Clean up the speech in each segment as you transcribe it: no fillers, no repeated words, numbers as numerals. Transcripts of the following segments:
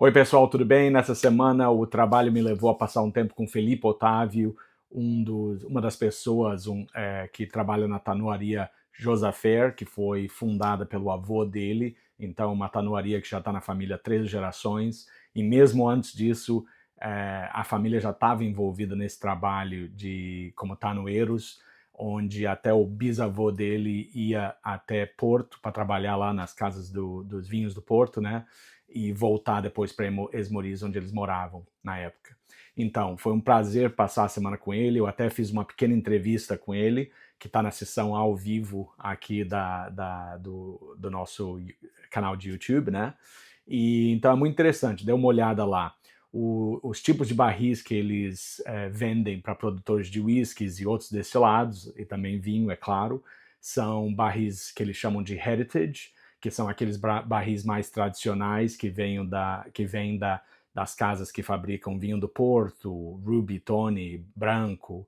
Oi, pessoal, tudo bem? Nessa semana o trabalho me levou a passar um tempo com Felipe Otávio, uma das pessoas que trabalha na tanuaria Josafer, que foi fundada pelo avô dele. Então, uma tanuaria que já está na família há 3 gerações. E mesmo antes disso, a família já estava envolvida nesse trabalho como tanoeiros, onde até o bisavô dele ia até Porto para trabalhar lá nas casas dos vinhos do Porto, né? E voltar depois para Esmoriz, onde eles moravam na época. Então, foi um prazer passar a semana com ele. Eu até fiz uma pequena entrevista com ele, que está na sessão ao vivo aqui do nosso canal de YouTube, né? E então é muito interessante, dê uma olhada lá. Os tipos de barris que eles vendem para produtores de whiskies e outros destilados, e também vinho, é claro, são barris que eles chamam de heritage, que são aqueles barris mais tradicionais que vêm das casas que fabricam vinho do Porto, Ruby, Tony, Branco,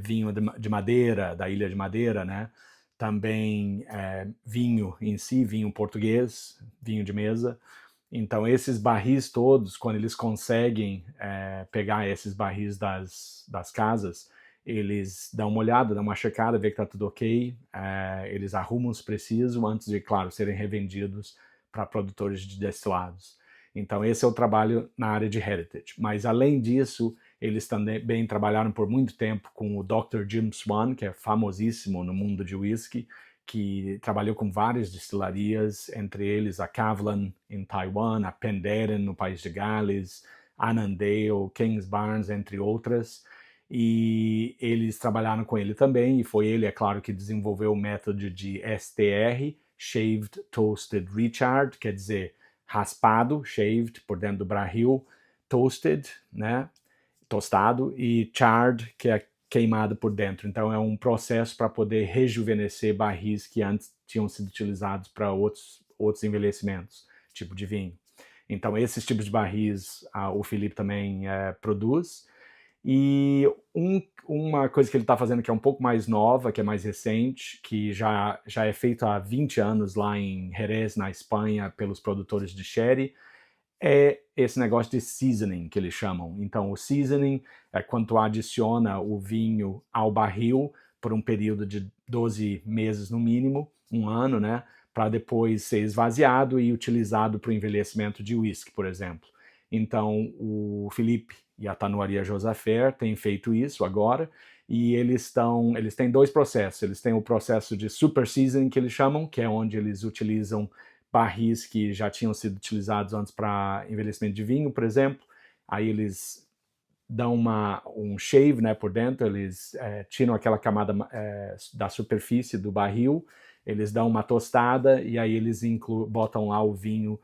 vinho de madeira, da Ilha de Madeira, né? Também vinho em si, vinho português, vinho de mesa. Então, esses barris todos, quando eles conseguem pegar esses barris das casas, eles dão uma olhada, dão uma checada, vê que está tudo ok, eles arrumam se preciso antes de, claro, serem revendidos para produtores de destilados. Então, esse é o trabalho na área de heritage. Mas, além disso, eles também trabalharam por muito tempo com o Dr. Jim Swan, que é famosíssimo no mundo de whisky, que trabalhou com várias destilarias, entre eles a Kavlan em Taiwan, a Penderyn no País de Gales, Annandale, Kingsbarns, entre outras. E eles trabalharam com ele também, e foi ele, é claro, que desenvolveu o método de STR, Shaved Toasted Recharred, quer dizer, raspado, shaved, por dentro do barril, toasted, né, tostado, e charred, que é queimado por dentro. Então é um processo para poder rejuvenescer barris que antes tinham sido utilizados para outros envelhecimentos, tipo de vinho. Então esses tipos de barris o Felipe também produz. E uma coisa que ele está fazendo que é um pouco mais nova, que é mais recente, que já é feito há 20 anos lá em Jerez, na Espanha, pelos produtores de sherry, é esse negócio de seasoning que eles chamam. Então, o seasoning é quando tu adiciona o vinho ao barril por um período de 12 meses no mínimo, um ano, né? Para depois ser esvaziado e utilizado para o envelhecimento de whisky, por exemplo. Então, o Felipe e a Tanuaria Josafer têm feito isso agora, e eles têm dois processos. Eles têm o processo de super seasoning, que eles chamam, que é onde eles utilizam barris que já tinham sido utilizados antes para envelhecimento de vinho, por exemplo. Aí eles dão um shave, né, por dentro, eles tiram aquela camada da superfície do barril, eles dão uma tostada e aí eles botam lá o vinho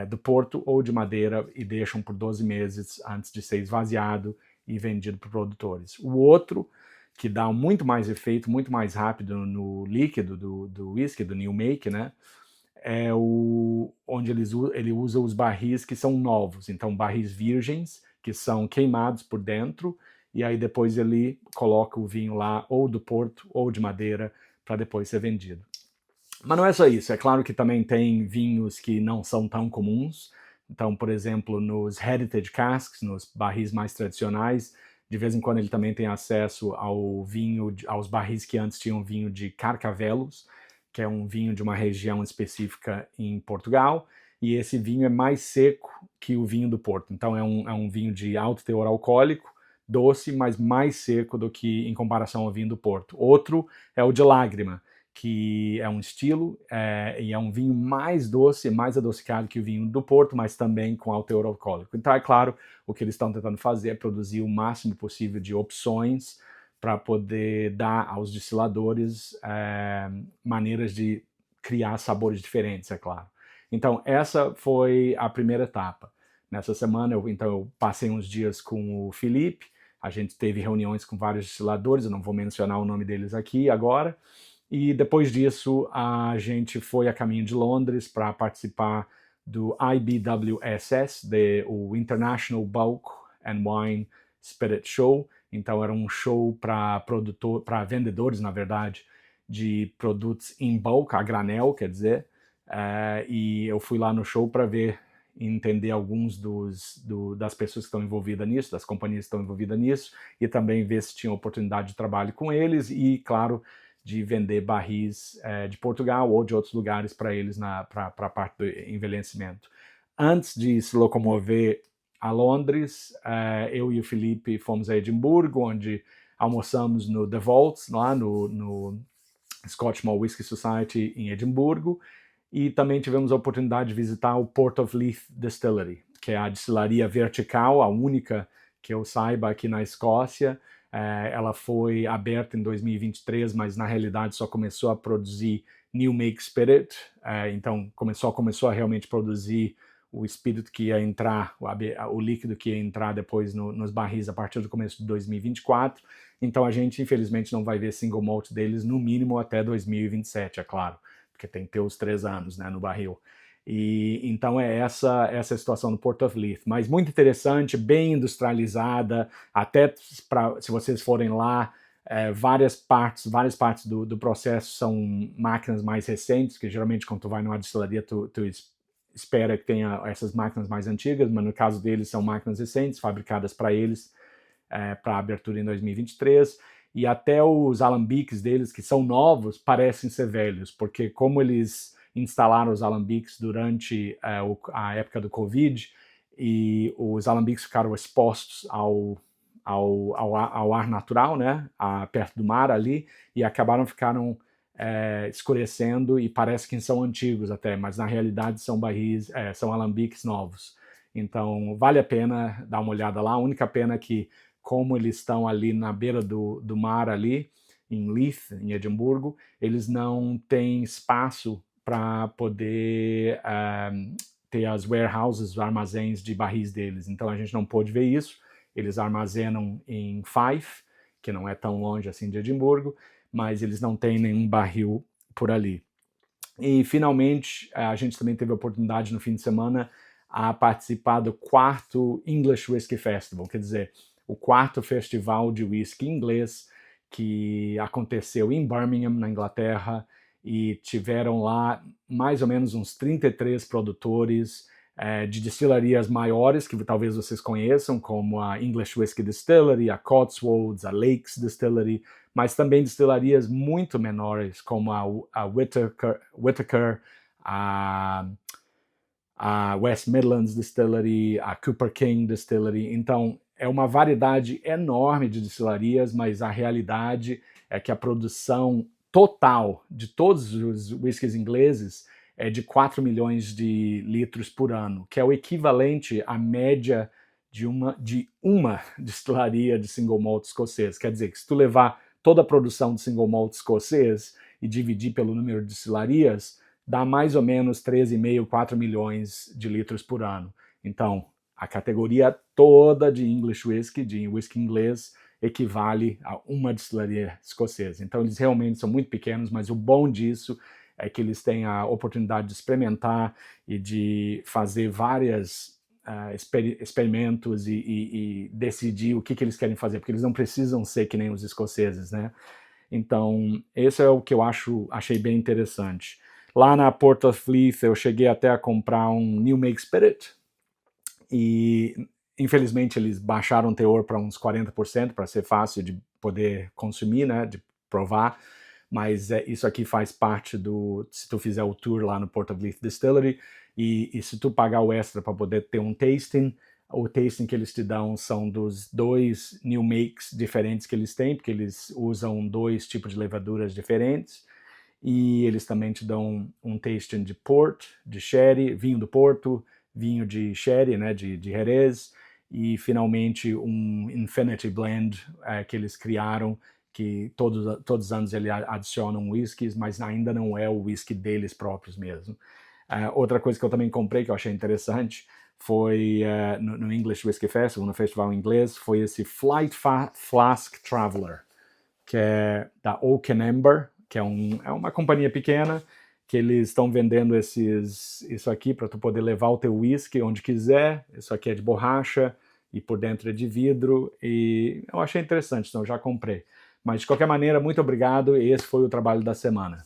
do Porto ou de madeira e deixam por 12 meses antes de ser esvaziado e vendido para produtores. O outro, que dá muito mais efeito, muito mais rápido no líquido do whisky, do new make, né, é onde ele usa os barris que são novos, então barris virgens, que são queimados por dentro, e aí depois ele coloca o vinho lá, ou do Porto, ou de madeira, para depois ser vendido. Mas não é só isso, é claro que também tem vinhos que não são tão comuns. Então, por exemplo, nos Heritage Casks, nos barris mais tradicionais, de vez em quando ele também tem acesso ao vinho, aos barris que antes tinham vinho de Carcavelos, que é um vinho de uma região específica em Portugal, e esse vinho é mais seco que o vinho do Porto. Então é um vinho de alto teor alcoólico, doce, mas mais seco do que em comparação ao vinho do Porto. Outro é o de Lágrima, que é um estilo e é um vinho mais doce, mais adocicado que o vinho do Porto, mas também com alto teor alcoólico. Então, é claro, o que eles estão tentando fazer é produzir o máximo possível de opções para poder dar aos destiladores maneiras de criar sabores diferentes, é claro. Então, essa foi a primeira etapa. Nessa semana, eu passei uns dias com o Felipe, a gente teve reuniões com vários destiladores, eu não vou mencionar o nome deles aqui agora, e depois disso a gente foi a caminho de Londres para participar do IBWSS, o International Bulk and Wine Spirit Show. Então era um show para vendedores, na verdade, de produtos em bulk, a granel, quer dizer. E eu fui lá no show para ver entender alguns das pessoas que estão envolvidas nisso, das companhias que estão envolvidas nisso, e também ver se tinha oportunidade de trabalho com eles e, claro, de vender barris de Portugal ou de outros lugares para eles para a parte do envelhecimento. Antes de se locomover a Londres, eu e o Felipe fomos a Edimburgo, onde almoçamos no The Vaults, lá no Scotch Malt Whisky Society em Edimburgo, e também tivemos a oportunidade de visitar o Port of Leith Distillery, que é a destilaria vertical, a única que eu saiba aqui na Escócia. Ela foi aberta em 2023, mas na realidade só começou a produzir New Make Spirit, então começou a realmente produzir o espírito que ia entrar, o líquido que ia entrar depois nos barris a partir do começo de 2024. Então a gente, infelizmente, não vai ver single malt deles no mínimo até 2027, é claro, porque tem que ter os 3 anos, né, no barril. E então essa a situação do Port of Leith. Mas muito interessante, bem industrializada, até se vocês forem lá, várias partes do processo são máquinas mais recentes, que geralmente quando tu vai numa destilaria tu espera que tenha essas máquinas mais antigas, mas no caso deles são máquinas recentes, fabricadas para eles, para abertura em 2023, e até os alambiques deles, que são novos, parecem ser velhos, porque como eles instalaram os alambiques durante a época do Covid, e os alambiques ficaram expostos ao ar natural, né, perto do mar ali, e ficaram escurecendo e parece que são antigos até, mas na realidade são barris, são alambiques novos. Então vale a pena dar uma olhada lá. A única pena é que, como eles estão ali na beira do mar ali, em Leith, em Edimburgo, eles não têm espaço para poder ter as warehouses, os armazéns de barris deles. Então a gente não pôde ver isso. Eles armazenam em Fife, que não é tão longe assim de Edimburgo, mas eles não têm nenhum barril por ali. E, finalmente, a gente também teve a oportunidade no fim de semana a participar do 4º English Whisky Festival, quer dizer, o 4º festival de whisky inglês, que aconteceu em Birmingham, na Inglaterra, e tiveram lá mais ou menos uns 33 produtores de destilarias maiores, que talvez vocês conheçam, como a English Whisky Distillery, a Cotswolds, a Lakes Distillery, mas também destilarias muito menores, como a Whittaker, a West Midlands Distillery, a Cooper King Distillery. Então, é uma variedade enorme de destilarias, mas a realidade é que a produção total de todos os whiskies ingleses é de 4 milhões de litros por ano, que é o equivalente à média de uma destilaria de single malt escocês. Quer dizer que se tu levar toda a produção de single malt escocês e dividir pelo número de destilarias, dá mais ou menos 13,5, 4 milhões de litros por ano. Então, a categoria toda de English Whisky, de whisky inglês, equivale a uma destilaria escocesa. Então, eles realmente são muito pequenos, mas o bom disso é que eles têm a oportunidade de experimentar e de fazer vários experimentos e decidir o que eles querem fazer, porque eles não precisam ser que nem os escoceses, né? Então, esse é o que eu achei bem interessante. Lá na Port of Leith, eu cheguei até a comprar um New Make Spirit, e infelizmente eles baixaram o teor para uns 40%, para ser fácil de poder consumir, né, de provar, mas isso aqui faz parte se tu fizer o tour lá no Port of Leith Distillery, e se tu pagar o extra para poder ter um tasting, o tasting que eles te dão são dos 2 new makes diferentes que eles têm, porque eles usam 2 tipos de levaduras diferentes, e eles também te dão um tasting de port, de sherry, vinho do Porto, vinho de sherry, né, de Jerez, e finalmente um Infinity Blend que eles criaram, que todos os anos eles adicionam whiskies, mas ainda não é o whisky deles próprios mesmo. Outra coisa que eu também comprei, que eu achei interessante, foi no English Whisky Festival, no festival inglês, foi esse Flight Flask Traveler, que é da Oaken Amber, que é uma companhia pequena, que eles estão vendendo isso aqui para tu poder levar o teu whisky onde quiser. Isso aqui é de borracha e por dentro é de vidro, e eu achei interessante, então eu já comprei. Mas de qualquer maneira, muito obrigado, e esse foi o trabalho da semana.